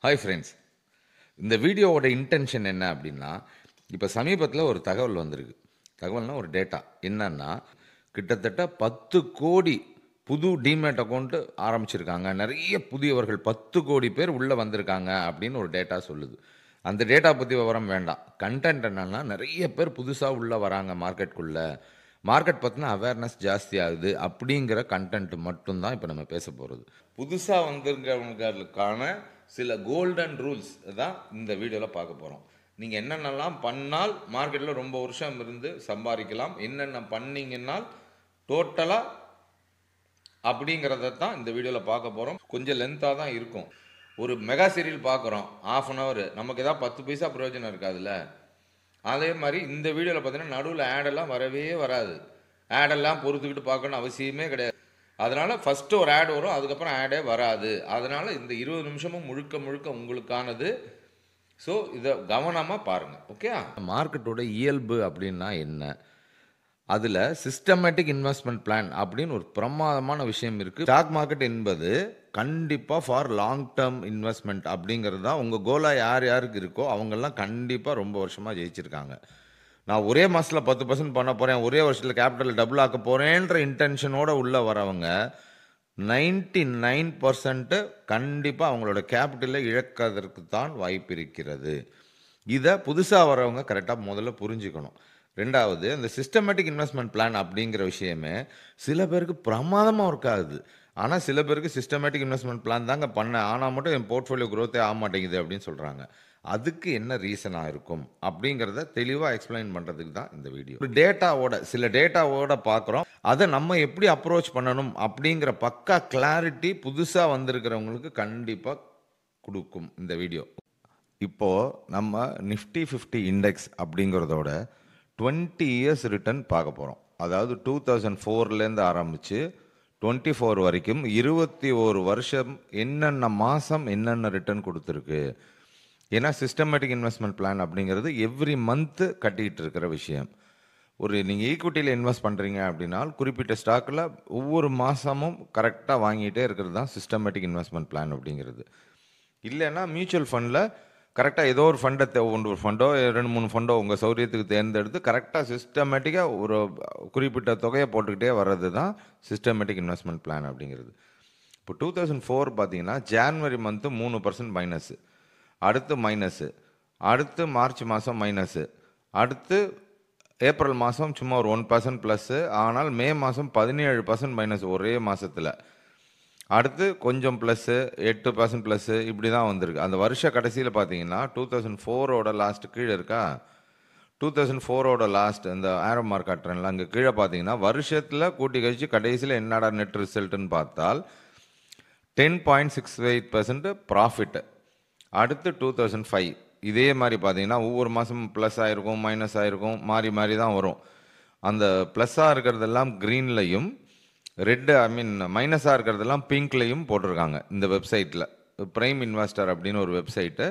Hi friends. இந்த வீடியோவோட intention என்ன அப்படின்னா, இப்போ சமீபத்தில் ஒரு தகவல் வந்திருக்கு. தகவல்னா ஒரு டேட்டா. என்னன்னா, கிட்டத்தட்ட 10 கோடி புது டிமேட் அக்கௌண்ட் ஆரம்பிச்சிருக்காங்க. நிறைய புதியவர்கள் 10 கோடி பேர் உள்ளே வந்திருக்காங்க அப்படின்னு ஒரு டேட்டா சொல்லுது. அந்த டேட்டா பற்றி விவரம் வேண்டாம். கண்டென்ட் என்னன்னா, நிறைய பேர் புதுசாக உள்ளே வராங்க மார்க்கெட்டுக்குள்ளே. மார்க்கெட் பற்றின அவேர்னஸ் ஜாஸ்தி ஆகுது அப்படிங்கிற கண்டென்ட் மட்டும்தான் இப்போ நம்ம பேச போகிறது. புதுசாக வந்திருக்கிறவங்களுக்கான சில கோல்டன் ரூல்ஸ் தான் இந்த வீடியோவில் பார்க்க போகிறோம். நீங்கள் என்னென்னலாம் பண்ணால் மார்க்கெட்டில் ரொம்ப வருஷம் இருந்து சம்பாதிக்கலாம், என்னென்ன பண்ணீங்கன்னால் டோட்டலாக அப்படிங்கிறத தான் இந்த வீடியோவில் பார்க்க போகிறோம். கொஞ்சம் லென்த்தாக தான் இருக்கும். ஒரு மெகா சீரியல் பார்க்குறோம், 1/2 hour, நமக்கு ஏதாவது 10 பைசா பிரயோஜனம் இருக்காதுல்ல. அதே மாதிரி இந்த வீடியோவில் பார்த்தீங்கன்னா நடுவில் ஆடெல்லாம் வரவே வராது. ஆடெல்லாம் பொறுத்துக்கிட்டு பார்க்கணும்னு அவசியமே கிடையாது. அதனால் ஃபஸ்ட்டு ஒரு ஆட் வரும், அதுக்கப்புறம் ஆடே வராது. அதனால் இந்த 20 நிமிஷமும் முழுக்க முழுக்க உங்களுக்கானது. ஸோ இதை கவனமாக பாருங்கள். ஓகே. மார்க்கெட்டோட இயல்பு அப்படின்னா என்ன? அதில் சிஸ்டமேட்டிக் இன்வெஸ்ட்மெண்ட் பிளான் அப்படின்னு ஒரு பிரமாதமான விஷயம் இருக்குது. ஸ்டாக் மார்க்கெட் என்பது கண்டிப்பாக ஃபார் லாங் டேர்ம் இன்வெஸ்ட்மெண்ட் அப்படிங்கிறது தான். உங்கள் கோலாக யார் யாருக்கு இருக்கோ அவங்கெல்லாம் கண்டிப்பாக ரொம்ப வருஷமாக ஜெயிச்சிருக்காங்க. நான் ஒரே மாதத்தில் 10% பண்ண போகிறேன், ஒரே வருஷத்தில் கேபிட்டல் டபுள் ஆக்க போகிறேன்ற இன்டென்ஷனோடு உள்ளே வரவங்க 99% கண்டிப்பாக அவங்களோட கேபிட்டலை இழக்கிறதுக்கு தான் வாய்ப்பு இருக்கிறது. இதை புதுசாக வரவங்க கரெக்டாக முதல்ல புரிஞ்சுக்கணும். ரெண்டாவது, இந்த சிஸ்டமேட்டிக் இன்வெஸ்ட்மெண்ட் பிளான் அப்படிங்கிற விஷயமே சில பேருக்கு பிரமாதமாக ஒர்க் ஆகுது. ஆனால் சில பேருக்கு சிஸ்டமேட்டிக் இன்வெஸ்ட்மெண்ட் பிளான் தாங்க பண்ணேன், ஆனால் மட்டும் என் போர்ட்ஃபோலியோ க்ரோத்தே ஆக மாட்டேங்குது அப்படின்னு சொல்கிறாங்க. அதுக்கு என்ன ரீசனாக இருக்கும் அப்படிங்கிறத தெளிவாக எக்ஸ்பிளைன் பண்ணுறதுக்கு தான் இந்த வீடியோ. ஒரு டேட்டாவோட சில டேட்டாவோட பார்க்குறோம், அதை நம்ம எப்படி அப்ரோச் பண்ணணும் அப்படிங்கிற பக்கா கிளாரிட்டி புதுசாக வந்திருக்கிறவங்களுக்கு கண்டிப்பாக கொடுக்கும் இந்த வீடியோ. இப்போது நம்ம நிஃப்டி 50 இண்டெக்ஸ் அப்படிங்கிறதோட 20 இயர்ஸ் ரிட்டர்ன் பார்க்க போகிறோம். அதாவது 2004லேருந்து ஆரம்பித்து 24 வரைக்கும் 21 வருஷம் என்னென்ன மாதம் என்னென்ன ரிட்டர்ன் கொடுத்துருக்கு. ஏன்னா சிஸ்டமேட்டிக் இன்வெஸ்ட்மெண்ட் பிளான் அப்படிங்கிறது எவ்ரி மந்த்து கட்டிக்கிட்டு இருக்கிற விஷயம். ஒரு நீங்கள் ஈக்விட்டியில் இன்வெஸ்ட் பண்ணுறீங்க அப்படின்னா குறிப்பிட்ட ஸ்டாக்கில் ஒவ்வொரு மாதமும் கரெக்டாக வாங்கிட்டே இருக்கிறது தான் சிஸ்டமேட்டிக் இன்வெஸ்ட்மெண்ட் பிளான் அப்படிங்கிறது. இல்லைன்னா மியூச்சுவல் ஃபண்டில் கரெக்டாக ஏதோ ஒரு ஃபண்டை ஒரு ஃபண்டோ 2-3 ஃபண்டோ உங்கள் சௌரியத்துக்கு தேர்ந்தெடுத்து கரெக்டாக சிஸ்டமேட்டிக்காக ஒரு குறிப்பிட்ட தொகையை போட்டுக்கிட்டே வர்றது தான் சிஸ்டமேட்டிக் இன்வெஸ்ட்மெண்ட் பிளான் அப்படிங்கிறது. இப்போ 2004 பார்த்தீங்கன்னா ஜான்வரி மந்த்து 3% மைனஸு, அடுத்து மைனஸு, அடுத்து மார்ச் மாதம் மைனஸு, அடுத்து ஏப்ரல் மாதம் சும்மா ஒரு 1% ப்ளஸ்ஸு, ஆனால் மே மாதம் 17% மைனஸ் ஒரே மாதத்தில், அடுத்து கொஞ்சம் ப்ளஸ்ஸு 8% ப்ளஸ்ஸு, இப்படி தான் வந்திருக்கு. அந்த வருஷ கடைசியில் பார்த்தீங்கன்னா 2004ஓட லாஸ்ட் கீழே இருக்கா, 2004ஓட லாஸ்ட் இந்த ஆரோ மார்க் காட்டுறேன்ல அங்கே கீழே பார்த்தீங்கன்னா வருஷத்தில் கூட்டி கழிச்சு கடைசியில் என்னடா நெட் ரிசல்ட்டுன்னு பார்த்தால் 10.68% ப்ராஃபிட்டு. அடுத்து 2005 இதே மாதிரி பார்த்தீங்கன்னா ஒவ்வொரு மாதமும் ப்ளஸ் ஆகிருக்கும் மைனஸ் ஆகிருக்கும், மாறி மாறி தான் வரும். அந்த ப்ளஸ்ஸாக இருக்கிறதெல்லாம் க்ரீன்லையும், ரெட்டு மைனஸாக இருக்கிறதெல்லாம் பிங்க்லையும் போட்டிருக்காங்க இந்த வெப்சைட்டில். ப்ரைம் இன்வெஸ்டர் அப்படின்னு ஒரு வெப்சைட்டு.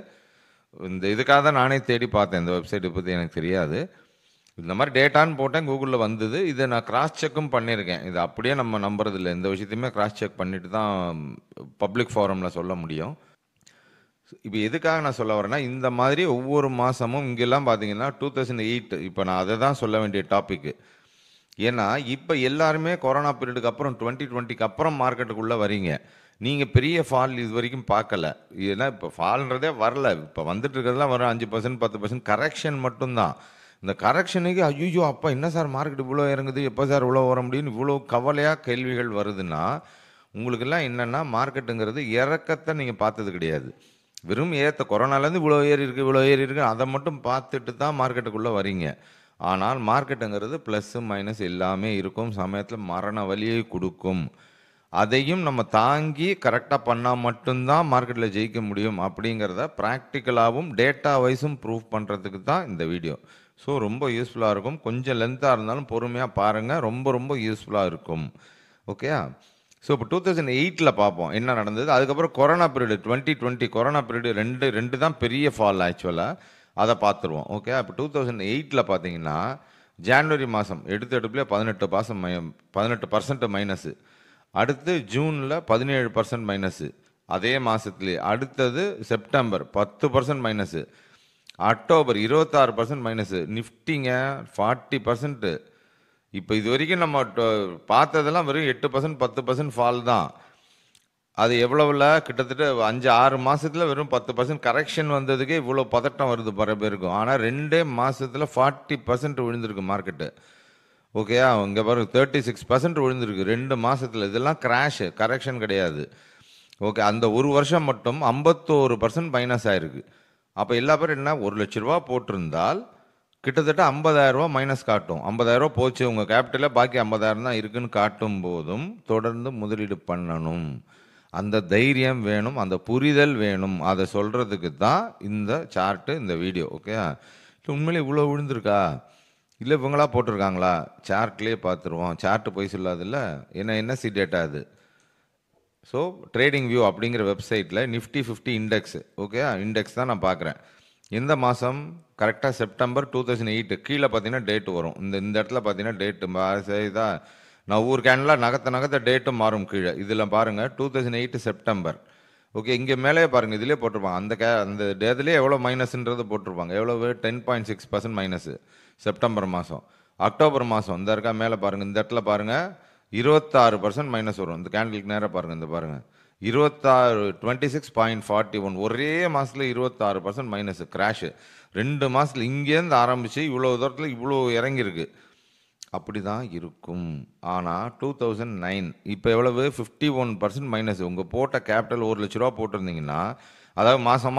இந்த இதுக்காக தான் நானே தேடி பார்த்தேன், இந்த வெப்சைட்டை பற்றி எனக்கு தெரியாது. இந்த மாதிரி டேட்டான்னு போட்டேன், கூகுளில் வந்தது. இதை நான் கிராஸ் செக்கும் பண்ணியிருக்கேன். இது அப்படியே நம்ம நம்புறதில்லை, இந்த விஷயத்தையுமே கிராஸ் செக் பண்ணிட்டு தான் பப்ளிக் ஃபாரமில் சொல்ல முடியும். இப்போ எதுக்காக நான் சொல்ல வரேன்னா, இந்த மாதிரி ஒவ்வொரு மாதமும் இங்கெல்லாம் பார்த்தீங்கன்னா 2008, இப்போ நான் அதை தான் சொல்ல வேண்டிய டாப்பிக்கு. ஏன்னா இப்போ எல்லாருமே கொரோனா பீரியடுக்கு அப்புறம் 2020க்கு அப்புறம் மார்க்கெட்டுக்குள்ளே வரீங்க. நீங்கள் பெரிய ஃபால் இது வரைக்கும் பார்க்கல. ஏன்னா இப்போ ஃபால்ன்றதே வரல. இப்போ வந்துட்டு இருக்கிறதுலாம் வரும் 5% 10% கரெக்ஷன் மட்டும்தான். இந்த கரெக்ஷனுக்கு ஐயோ அப்போ என்ன சார் மார்க்கெட் இவ்வளோ இறங்குது, எப்போ சார் இவ்வளோ வர முடியும்னு இவ்வளோ கவலையாக கேள்விகள் வருதுன்னா, உங்களுக்கெல்லாம் என்னென்னா மார்க்கெட்டுங்கிறது இறக்கத்தை நீங்கள் பார்த்தது கிடையாது. வெறும் கொரோனாலேருந்து இவ்வளோ ஏறி இருக்குது இவ்வளோ ஏறி இருக்குது அதை மட்டும் பார்த்துட்டு தான் மார்க்கெட்டுக்குள்ளே வரீங்க. ஆனால் மார்க்கெட்டுங்கிறது ப்ளஸ்ஸு மைனஸ் எல்லாமே இருக்கும். சமயத்தில் மரண வலியை கொடுக்கும். அதையும் நம்ம தாங்கி கரெக்டாக பண்ணால் மட்டும்தான் மார்க்கெட்டில் ஜெயிக்க முடியும் அப்படிங்கிறத ப்ராக்டிக்கலாகவும் டேட்டா வைஸும் ப்ரூவ் பண்ணுறதுக்கு தான் இந்த வீடியோ. ஸோ ரொம்ப யூஸ்ஃபுல்லாக இருக்கும். கொஞ்சம் லென்த்தாக இருந்தாலும் பொறுமையாக பாருங்கள், ரொம்ப ரொம்ப யூஸ்ஃபுல்லாக இருக்கும். ஓகே. ஸோ இப்போ 2008 பார்ப்போம் என்ன நடந்தது. அதுக்கப்புறம் கொரோனா பீரியடு 2020 கொரோனா பீரியடு ரெண்டு தான் பெரிய ஃபால் ஆக்சுவலாக. அதை பார்த்துருவோம். ஓகே. இப்போ 2008 பார்த்தீங்கன்னா ஜான்வரி மாதம் எடுப்பில் 18% மைனஸு, அடுத்து ஜூனில் 17% மைனஸு, அதே மாதத்துலேயே. அடுத்தது செப்டம்பர் 10% மைனஸு, அக்டோபர் 26% மைனஸு, நிஃப்டிங்க 40%. இப்போ இது வரைக்கும் நம்ம பார்த்ததெல்லாம் வெறும் 8% 10% ஃபால் தான். அது எவ்வளவுல கிட்டத்தட்ட 5-6 மாசத்துல வெறும் 10% கரெக்ஷன் வந்ததுக்கே இவ்வளோ பதட்டம் வருது பல பேருக்கும். ஆனால் 2 மாசத்துல 40% விழுந்திருக்கு மார்க்கெட்டு. ஓகேயா, இங்கே பாருங்க 36% விழுந்திருக்கு 2 மாசத்துல. இதெல்லாம் கிராஷ், கரெக்ஷன் கிடையாது. ஓகே, அந்த ஒரு வருஷம் மட்டும் 51% மைனஸ் ஆயிருக்கு. அப்போ எல்லா பேரும் என்ன, 1,00,000 ரூபா போட்டிருந்தால் கிட்டத்தட்ட 50,000 ரூபா மைனஸ் காட்டும். 50,000 ரூபா போச்சு உங்கள் கேபிட்டலில், பாக்கி 50,000 தான் இருக்குன்னு காட்டும் போதும் தொடர்ந்து முதலீடு பண்ணணும். அந்த தைரியம் வேணும், அந்த புரிதல் வேணும். அதை சொல்கிறதுக்கு தான் இந்த சார்ட்டு, இந்த வீடியோ. ஓகே, உண்மையிலே இவ்வளோ விழுந்திருக்கா, இல்லை இவங்களா போட்டிருக்காங்களா, சார்ட்லேயே பார்த்துருவோம். சார்ட்டு போய் சொல்லாதில்ல, என்ன என்எஸ்சி டேட்டா அது. ஸோ ட்ரேடிங் வியூ அப்படிங்கிற வெப்சைட்டில் நிஃப்டி 50 இண்டெக்ஸ், ஓகே, இண்டெக்ஸ் தான் நான் பார்க்குறேன். எந்த மாதம், கரெக்டாக செப்டம்பர் 2008. கீழே பார்த்தீங்கன்னா டேட்டு வரும். இந்த இடத்துல பார்த்தீங்கன்னா டேட்டு சரிதா, நான் ஒவ்வொரு கேனில் நகத்த டேட்டும் மாறும் கீழே. இதில் பாருங்கள் 2008 செப்டம்பர். ஓகே, இங்கே மேலே பாருங்கள், இதிலே போட்டிருப்பாங்க. அந்த டேத்துலேயே எவ்வளோ மைனஸ்ன்றது போட்டிருப்பாங்க. எவ்வளவு, 10.6% மைனஸு செப்டம்பர் மாதம். அக்டோபர் மாதம் இந்த இருக்கா மேலே பாருங்கள், இந்த இடத்துல பாருங்கள் 26% மைனஸ் வரும். இந்த கேண்டிலுக்கு நேராக பாருங்கள், இந்த பாருங்கள் 26 ஒரே மாதத்தில் 26% மைனஸ் கிராஷு. 2 மாதத்தில் இங்கேருந்து ஆரம்பித்து இவ்வளோ தூரத்தில் இவ்வளோ இறங்கியிருக்கு. அப்படி தான் இருக்கும். ஆனால் 2009 இப்போ எவ்வளவு, 51% மைனஸ். உங்கள் போட்ட கேபிட்டல் 1,00,000 ரூபா போட்டிருந்தீங்கன்னா, அதாவது மாதம்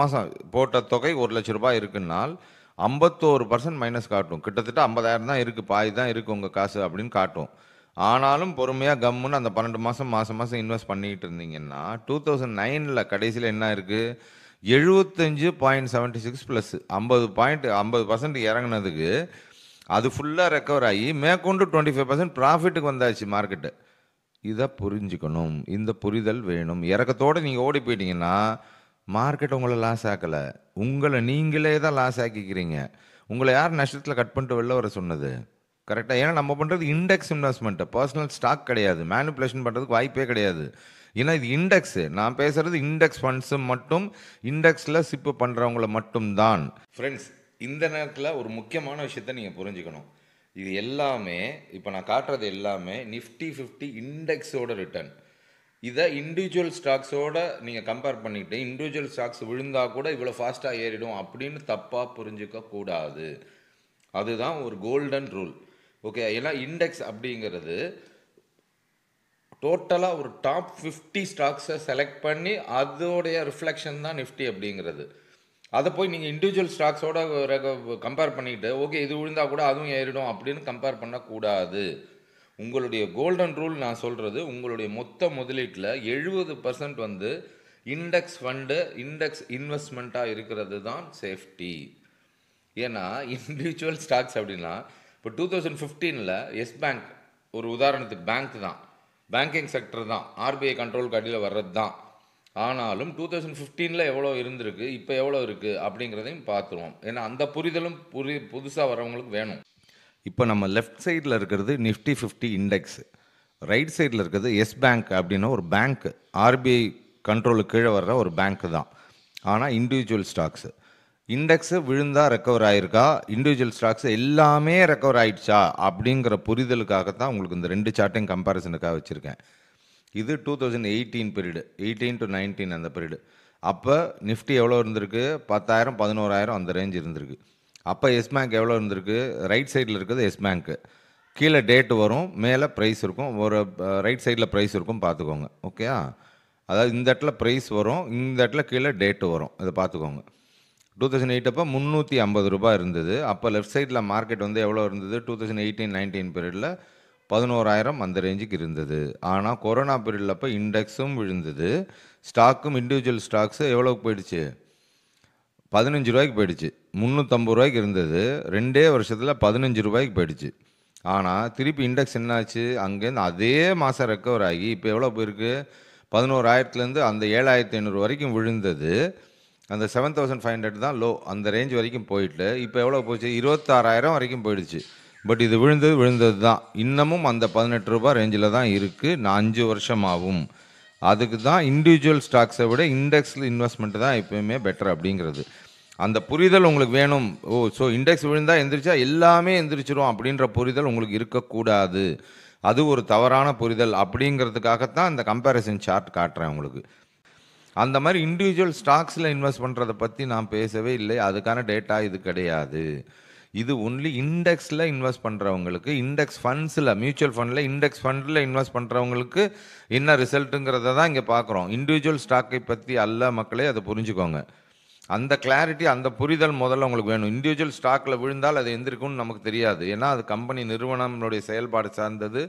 போட்ட தொகை 1,00,000 ரூபாய் இருக்குன்னால் 51% மைனஸ் காட்டும். கிட்டத்தட்ட 50,000 தான் இருக்குது, பாதி தான் இருக்குது உங்கள் காசு அப்படின்னு காட்டும். ஆனாலும் பொறுமையாக கம்முன்னு அந்த 12 மாதம் மாதம் இன்வெஸ்ட் பண்ணிக்கிட்டு இருந்தீங்கன்னா 2009 கடைசியில் என்ன இருக்குது, 75.76 ப்ளஸ் 50% இறங்கினதுக்கு அது ஃபுல்லாக ரெக்கவர் ஆகி மேற்கொண்டு 25% ப்ராஃபிட்டுக்கு வந்தாச்சு மார்க்கெட்டு. இதை புரிஞ்சுக்கணும், இந்த புரிதல் வேணும். இறக்கத்தோடு நீங்கள் ஓடி போயிட்டீங்கன்னா மார்க்கெட் உங்களை லாஸ் ஆக்கலை, உங்களை நீங்களே தான் லாஸ் ஆக்கிக்கிறீங்க. உங்களை யார் நஷ்டத்தில் கட் பண்ணிட்டு வெளில வர சொன்னது? கரெக்டாக, ஏன்னா நம்ம பண்ணுறது இண்டெக்ஸ் இன்வெஸ்ட்மெண்ட்டு, பர்சனல் ஸ்டாக் கிடையாது. மேனிப்புலேஷன் பண்ணுறதுக்கு வாய்ப்பே கிடையாது. ஏன்னா இது இண்டெக்ஸு, நான் பேசுகிறது இண்டெக்ஸ் ஃபண்ட்ஸு மட்டும், இண்டெக்ஸில் சிப்பு பண்ணுறவங்கள மட்டும்தான். ஃப்ரெண்ட்ஸ், இந்த நேரத்தில் ஒரு முக்கியமான விஷயத்த நீங்கள் புரிஞ்சுக்கணும். இது எல்லாமே, இப்போ நான் காட்டுறது எல்லாமே நிஃப்டி 50 இண்டெக்ஸோட ரிட்டர்ன். இதை இண்டிவிஜுவல் ஸ்டாக்ஸோட நீங்கள் கம்பேர் பண்ணிக்கிட்டு, இண்டிவிஜுவல் ஸ்டாக்ஸ் விழுந்தால் கூட இவ்வளோ ஃபாஸ்ட்டாக ஏறிடும் அப்படின்னு தப்பாக புரிஞ்சிக்க கூடாது. அதுதான் ஒரு கோல்டன் ரூல். ஓகே, ஏன்னா இண்டெக்ஸ் அப்படிங்கிறது டோட்டலாக ஒரு டாப் 50 ஸ்டாக்ஸை செலக்ட் பண்ணி அதோடைய ரிஃப்ளெக்ஷன் தான் நிஃப்டி அப்படிங்கிறது. அதை போய் நீங்கள் இண்டிவிஜுவல் ஸ்டாக்ஸோட கம்பேர் பண்ணிக்கிட்டு, ஓகே இது விழுந்தால் கூட அதுவும் ஏறிடும் அப்படின்னு கம்பேர் பண்ணக்கூடாது. உங்களுடைய கோல்டன் ரூல் நான் சொல்கிறது, உங்களுடைய மொத்த முதலீட்டில் 70% வந்து இண்டெக்ஸ் ஃபண்டு, இண்டெக்ஸ் இன்வெஸ்ட்மெண்ட்டாக இருக்கிறது தான் சேஃப்டி. ஏன்னா இண்டிவிஜுவல் ஸ்டாக்ஸ் அப்படின்னா, இப்போ 2015 எஸ் பேங்க் ஒரு உதாரணத்துக்கு, பேங்க் தான், பேங்கிங் செக்டர் தான், ஆர்பிஐ கண்ட்ரோல் அடியில் வர்றது தான். ஆனாலும் 2015 எவ்வளோ இருந்திருக்கு, இப்போ எவ்வளோ இருக்குது அப்படிங்கிறதையும் பார்த்துருவோம். ஏன்னா அந்த புரிதலும் புதுசாக வரவங்களுக்கு வேணும். இப்போ நம்ம லெஃப்ட் சைடில் இருக்கிறது நிஃப்டி 50 இண்டெக்ஸ், ரைட் சைடில் இருக்கிறது எஸ் பேங்க் அப்படின்னா ஒரு பேங்க், ஆர்பிஐ கண்ட்ரோலுக்கு கீழே வர்ற ஒரு பேங்க் தான். ஆனால் இண்டிவிஜுவல் ஸ்டாக்ஸு, இண்டெக்ஸு விழுந்தா ரெக்கவர் ஆகிருக்கா, இண்டிவிஜுவல் ஸ்டாக்ஸ் எல்லாமே ரெக்கவர் ஆகிடுச்சா அப்படிங்கிற புரிதலுக்காகத்தான் உங்களுக்கு இந்த 2 சார்ட்டையும் கம்பேரிசனுக்காக வச்சுருக்கேன். இது 2018 பீரியடு, 18 to 19 அந்த பீரியடு. அப்போ நிஃப்டி எவ்வளோ இருந்திருக்கு, 10,000 11,000 அந்த ரேஞ்ச் இருந்திருக்கு. அப்போ எஸ் பேங்க் எவ்வளோ இருந்திருக்கு, ரைட் சைடில் இருக்குது எஸ் பேங்க்கு, கீழே டேட்டு வரும், மேலே ப்ரைஸ் இருக்கும், ஒரு ரைட் சைடில் ப்ரைஸ் இருக்கும், பார்த்துக்கோங்க. ஓகேயா, அதாவது இந்த இடத்துல ப்ரைஸ் வரும், இந்த இடத்துல கீழே டேட்டு வரும், இதை பார்த்துக்கோங்க. 2008 அப்போ 350 ரூபாய் இருந்தது. அப்போ லெஃப்ட் சைடில் மார்க்கெட் வந்து எவ்வளோ இருந்தது, 2018-19 பீரியடில் 11,000 அந்த ரேஞ்சுக்கு இருந்தது. ஆனால் கொரோனா பீரியடில் அப்போ இண்டெக்ஸும் விழுந்தது, ஸ்டாக்கும் இண்டிவிஜுவல் ஸ்டாக்ஸு எவ்வளோக்கு போயிடுச்சு, 15 ரூபாய்க்கு போயிடுச்சு. 350 ரூபாய்க்கு இருந்தது, 2 வருஷத்தில் 15 ரூபாய்க்கு போயிடுச்சு. ஆனால் திருப்பி இண்டெக்ஸ் என்னாச்சு, அங்கேருந்து அதே மாதம் ரெக்கவர் ஆகி இப்போ எவ்வளோ போயிருக்கு, 11,000லேருந்து அந்த 7,500 வரைக்கும் விழுந்தது. அந்த 7,500 தான் லோ, அந்த ரேஞ்ச் வரைக்கும் போயிட்டு இப்போ எவ்வளோ போச்சு, 26,000 வரைக்கும் போயிடுச்சு. பட் இது விழுந்தது தான், இன்னமும் அந்த 18 ரூபாய் ரேஞ்சில் தான் இருக்குது. நான் 5 வருஷமாகவும் அதுக்கு தான் இண்டிவிஜுவல் ஸ்டாக்ஸை விட இண்டெக்ஸில் இன்வெஸ்ட்மெண்ட் தான் எப்பயுமே பெட்டர் அப்படிங்கிறது. அந்த புரிதல் உங்களுக்கு வேணும். ஸோ இண்டெக்ஸ் விழுந்தா எந்திரிச்சா எல்லாமே எந்திரிச்சிரும் அப்படின்ற புரிதல் உங்களுக்கு இருக்கக்கூடாது. அது ஒரு தவறான புரிதல் அப்படிங்கிறதுக்காகத்தான் இந்த கம்பேரிசன் சார்ட் காட்டுறேன் உங்களுக்கு. அந்த மாதிரி இண்டிவிஜுவல் ஸ்டாக்ஸில் இன்வெஸ்ட் பண்ணுறதை பற்றி நான் பேசவே இல்லை. அதுக்கான டேட்டா இது கிடையாது. இது ஒன்லி இண்டெக்ஸில் இன்வெஸ்ட் பண்ணுறவங்களுக்கு, இண்டெக்ஸ் ஃபண்ட்ஸில், மியூச்சுவல் ஃபண்டில், இண்டெக்ஸ் ஃபண்டில் இன்வெஸ்ட் பண்ணுறவங்களுக்கு என்ன ரிசல்ட்டுங்கிறத தான் இங்கே பார்க்குறோம். இண்டிவிஜுவல் ஸ்டாக்கை பற்றி அல்ல மக்களே, அதை புரிஞ்சுக்கோங்க. அந்த கிளாரிட்டி, அந்த புரிதல் முதல்ல உங்களுக்கு வேணும். இண்டிவிஜுவல் ஸ்டாக்கில் விழுந்தால் அது எந்திருக்கும்னு நமக்கு தெரியாது. ஏன்னா அது கம்பெனி நிறுவனங்களுடைய செயல்பாடு சார்ந்தது,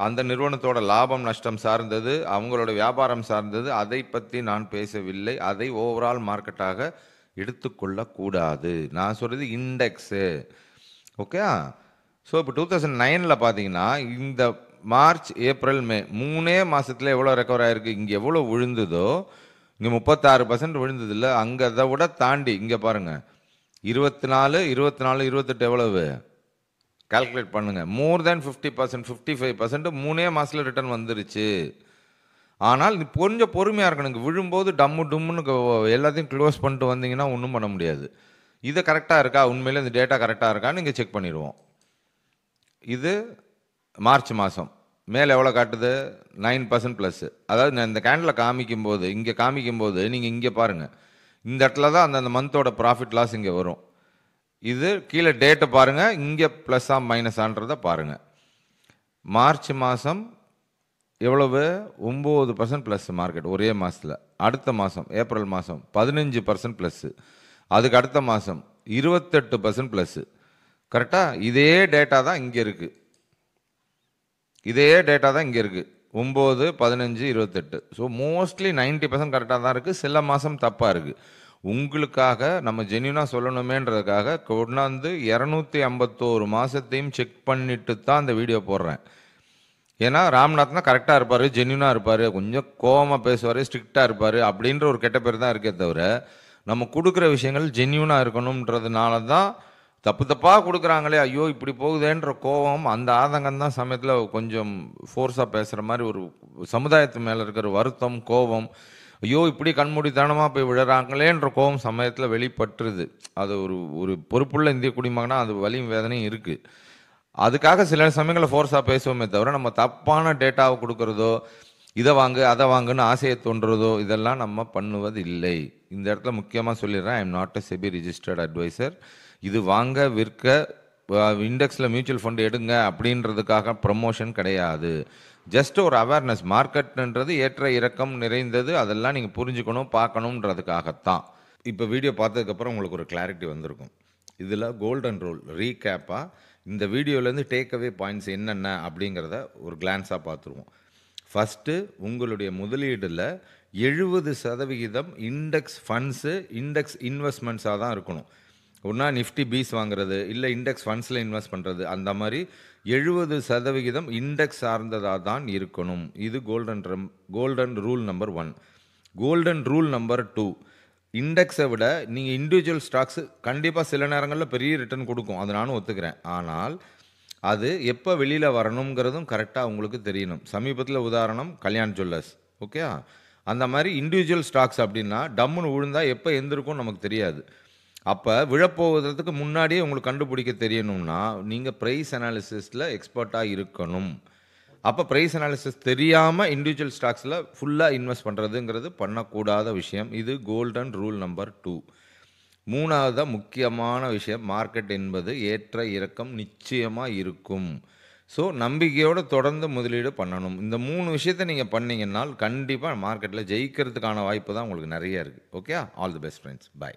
அந்த நிறுவனத்தோட லாபம் நஷ்டம் சார்ந்தது, அவங்களோட வியாபாரம் சார்ந்தது. அதை பற்றி நான் பேசவில்லை. அதை ஓவரால் மார்க்கெட்டாக எடுத்துக்கொள்ளக்கூடாது. நான் சொல்கிறது இண்டெக்ஸு. ஓகே. ஸோ இப்போ 2009 பார்த்தீங்கன்னா இந்த மார்ச், ஏப்ரல், மே 3 மாதத்தில் எவ்வளோ ரெக்கவர் ஆகிருக்கு. இங்கே எவ்வளோ விழுந்ததோ இங்கே 36% விழுந்தது இல்லை. அங்கே அதை விட தாண்டி இங்கே பாருங்கள் 24, 24, 28 எவ்வளவு கால்குலேட் பண்ணுங்கள். மோர் தேன் 50%, 55% 3 மாதத்தில் ரிட்டர்ன் வந்துருச்சு. ஆனால் கொஞ்சம் பொறுமையாக இருக்கணும். இங்கே விழும்போது டம்மு டும்முன்னு எல்லாத்தையும் க்ளோஸ் பண்ணிட்டு வந்தீங்கன்னா ஒன்றும் பண்ண முடியாது. இது கரெக்டாக இருக்கா, உண்மையிலே இந்த டேட்டா கரெக்டாக இருக்கான்னு இங்கே செக் பண்ணிடுவோம். இது மார்ச் மாதம் மேலே எவ்வளோ காட்டுது, 9% ப்ளஸ்ஸு. அதாவது நான் இந்த கேண்டில் காமிக்கும்போது, இங்கே காமிக்கும்போது நீங்கள் இங்கே பாருங்கள், இந்த இடத்துல தான் அந்த மந்தோட ப்ராஃபிட் லாஸ் இங்கே வரும். இது கீழே டேட்டை பாருங்கள், இங்கே ப்ளஸ்ஸா மைனஸான்றதை பாருங்கள். மார்ச் மாதம் எவ்வளவு, 9% ப்ளஸ் மார்க்கெட் ஒரே மாதத்தில். அடுத்த மாதம் ஏப்ரல் மாதம் 15% ப்ளஸ்ஸு. அதுக்கு அடுத்த மாதம் 28% ப்ளஸ்ஸு. கரெக்டாக இதே டேட்டா தான் இங்கே இருக்குது. இதே டேட்டா தான் இங்கே இருக்குது. 9, 15, 28. ஸோ மோஸ்ட்லி 90% கரெக்டாக தான் இருக்குது. சில மாதம் தப்பாக இருக்குது. உங்களுக்காக நம்ம ஜென்யூனாக சொல்லணுமேன்றதுக்காக கொண்டாந்து 251 மாதத்தையும் செக் பண்ணிட்டு தான் இந்த வீடியோ போடுறேன். ஏன்னா ராம்நாத்னா கரெக்டாக இருப்பார், ஜென்யூனாக இருப்பார், கொஞ்சம் கோவமாக பேசுவார், ஸ்ட்ரிக்டாக இருப்பார் அப்படின்ற ஒரு கெட்ட பேர் தான் இருக்கே தவிர, நம்ம கொடுக்குற விஷயங்கள் ஜென்யூனாக இருக்கணுன்றதுனால தான். தப்பு தப்பாக கொடுக்குறாங்களே, ஐயோ இப்படி போகுதேன்ற கோவம், அந்த ஆதங்கம் தான் சமயத்தில் கொஞ்சம் ஃபோர்ஸாக பேசுகிற மாதிரி ஒரு சமுதாயத்து மேலே இருக்கிற வருத்தம், கோபம், ஐயோ இப்படி கண்மூடித்தனமாக போய் விழுறாங்களேன்ற கோபம் சமயத்தில் வெளிப்பட்டுருது. அது ஒரு பொறுப்புள்ள இந்திய குடிமகனா அது வலியும் வேதனையும் இருக்குது. அதுக்காக சில சமயங்களில் ஃபோர்ஸாக பேசுவோமே தவிர, நம்ம தப்பான டேட்டாவை கொடுக்குறதோ, இதை வாங்கு அதை வாங்குன்னு ஆசையை தோன்றதோ இதெல்லாம் நம்ம பண்ணுவது இல்லை. இந்த இடத்துல முக்கியமாக சொல்லிடுறேன், I am not a SEBI registered adviser. இது வாங்க, விற்க, இண்டெக்ஸில் மியூச்சுவல் ஃபண்டு எடுங்க அப்படின்றதுக்காக ப்ரமோஷன் கிடையாது. ஜஸ்ட் ஒரு அவேர்னஸ். மார்க்கெட்ன்றது ஏற்ற இறக்கம் நிறைந்தது, அதெல்லாம் நீங்கள் புரிஞ்சுக்கணும், பார்க்கணுன்றதுக்காகத்தான். இப்போ வீடியோ பார்த்ததுக்கப்புறம் உங்களுக்கு ஒரு கிளாரிட்டி வந்திருக்கும். இதில் கோல்டன் ரூல் ரீகேப்பாக இந்த வீடியோலேருந்து டேக்அவே பாயிண்ட்ஸ் என்னென்ன அப்படிங்கிறத ஒரு கிளான்ஸாக பார்த்துருவோம். ஃபஸ்ட்டு, உங்களுடைய முதலீடில் 70% இண்டெக்ஸ் ஃபண்ட்ஸு, இண்டெக்ஸ் இன்வெஸ்ட்மெண்ட்ஸாக தான் இருக்கணும். ஒன்றா நிஃப்டி பீஸ் வாங்குறது, இல்லை இண்டெக்ஸ் ஃபண்ட்ஸில் இன்வெஸ்ட் பண்ணுறது, அந்த மாதிரி 70% இண்டெக்ஸ் சார்ந்ததாக தான் இருக்கணும். இது golden rule number 1. Golden rule number 2, இண்டெக்ஸை விட நீங்கள் இண்டிவிஜுவல் ஸ்டாக்ஸு கண்டிப்பாக சில நேரங்களில் பெரிய ரிட்டர்ன் கொடுக்கும், அது நானும் ஒத்துக்கிறேன். ஆனால் அது எப்போ வெளியில் வரணுங்கிறதும் கரெக்டாக உங்களுக்கு தெரியணும். சமீபத்தில் உதாரணம் கல்யாண் ஜுவல்லர்ஸ். ஓகே. அந்த மாதிரி இண்டிவிஜுவல் ஸ்டாக்ஸ் அப்படின்னா டம்முன்னு விழுந்தால் எப்போ எந்திருக்கும் நமக்கு தெரியாது. அப்போ விழப்போவதற்கு முன்னாடியே உங்களுக்கு கண்டுபிடிக்க தெரியணும்னா நீங்கள் ப்ரைஸ் அனாலிசிஸில் எக்ஸ்பர்ட்டாக இருக்கணும். அப்போ ப்ரைஸ் அனாலிசிஸ் தெரியாமல் இண்டிவிஜுவல் ஸ்டாக்ஸில் ஃபுல்லாக இன்வெஸ்ட் பண்ணுறதுங்கிறது பண்ணக்கூடாத விஷயம். இது கோல்டன் ரூல் நம்பர் 2. மூணாவது முக்கியமான விஷயம், மார்க்கெட் என்பது ஏற்ற இறக்கம் நிச்சயமாக இருக்கும். ஸோ நம்பிக்கையோடு தொடர்ந்து முதலீடு பண்ணணும். இந்த 3 விஷயத்தை நீங்கள் பண்ணிங்கன்னா கண்டிப்பாக மார்க்கெட்டில் ஜெயிக்கிறதுக்கான வாய்ப்பு தான் உங்களுக்கு நிறைய இருக்குது. Okay. All the best friends. By.